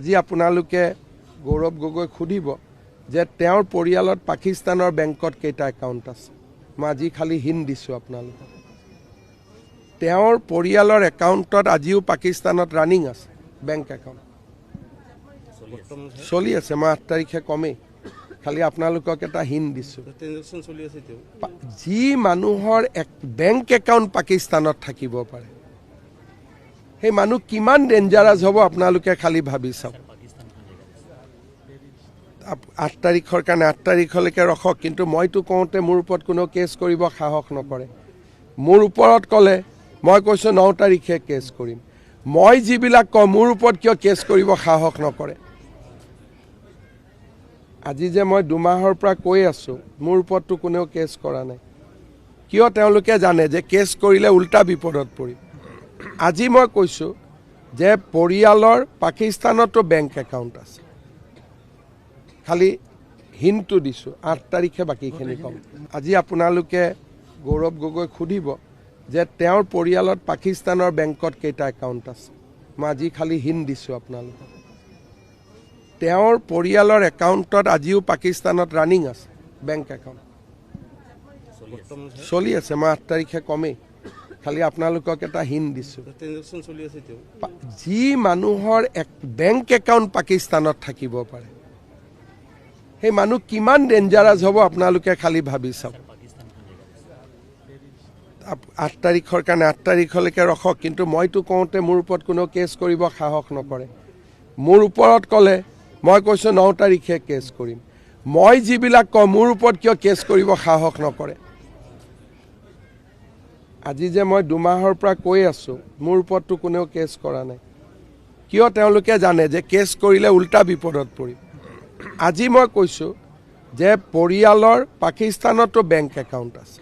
আজি আপোনালোকে গৌৰৱ গগৈ সুধিব যে তেওঁৰ পৰিয়ালত পাকিস্তানৰ বেংকত কেইটা একাউণ্ট আছে। মই আজি খালি হিণ্ট দিছোঁ আপোনালোকক। তেওঁৰ পৰিয়ালৰ একাউণ্টত আজিও পাকিস্তানত ৰানিং আছে বেংক একাউণ্ট চলি আছে। মই 8 তাৰিখে কমেই, খালি আপোনালোকক এটা হিণ্ট দিছোঁ। যি মানুহৰ বেংক একাউণ্ট পাকিস্তানত থাকিব পাৰে সেই মানুহ কিমান ডেঞ্জাৰাছ হ'ব আপোনালোকে খালি ভাবি চাওক। 8 তাৰিখৰ কাৰণে 8 তাৰিখলৈকে ৰখক, কিন্তু মইতো কওঁতে মোৰ ওপৰত কোনো কেছ কৰিব সাহস নকৰে। মোৰ ওপৰত ক'লে মই কৈছোঁ 9 তাৰিখে কেছ কৰিম। মই যিবিলাক কওঁ মোৰ ওপৰত কিয় কেছ কৰিব সাহস নকৰে। আজি যে মই 2 মাহৰ পৰা কৈ আছোঁ মোৰ ওপৰততো কোনেও কেছ কৰা নাই। কিয়? তেওঁলোকে জানে যে কেছ কৰিলে উল্টা বিপদত পৰিম। আজি মই কৈছোঁ যে পৰিয়ালৰ পাকিস্তানতো বেংক একাউণ্ট আছে, খালি হিণ্টটো দিছোঁ। 8 তাৰিখে বাকীখিনি ক'ম। আজি আপোনালোকে গৌৰৱ গগৈ সুধিব যে তেওঁৰ পৰিয়ালত পাকিস্তানৰ বেংকত কেইটা একাউণ্ট আছে। মই আজি খালি হিণ্ট দিছোঁ আপোনালোকক। তেওঁৰ পৰিয়ালৰ একাউণ্টত আজিও পাকিস্তানত ৰানিং আছে বেংক একাউণ্ট চলি আছে। মই 8 তাৰিখে কমেই, খালি আপোনালোকক এটা হিণ্ট দিছোঁ। যি মানুহৰ বেংক একাউণ্ট পাকিস্তানত থাকিব পাৰে সেই মানুহ কিমান ডেঞ্জাৰাছ হ'ব আপোনালোকে খালি ভাবি চাওক। 8 তাৰিখৰ কাৰণে 8 তাৰিখলৈকে ৰখক, কিন্তু মইতো কওঁতে মোৰ ওপৰত কোনো কেছ কৰিব সাহস নকৰে। মোৰ ওপৰত ক'লে মই কৈছোঁ 9 তাৰিখে কেছ কৰিম। মই যিবিলাক কওঁ মোৰ ওপৰত কিয় কেছ কৰিব সাহস নকৰে। আজি যে মই 2 মাহৰ পৰা কৈ আছোঁ মোৰ ওপৰততো কোনেও কেছ কৰা নাই। কিয়? তেওঁলোকে জানে যে কেছ কৰিলে উল্টা বিপদত পৰিম। আজি মই কৈছোঁ যে পৰিয়ালৰ পাকিস্তানতো বেংক একাউণ্ট আছে,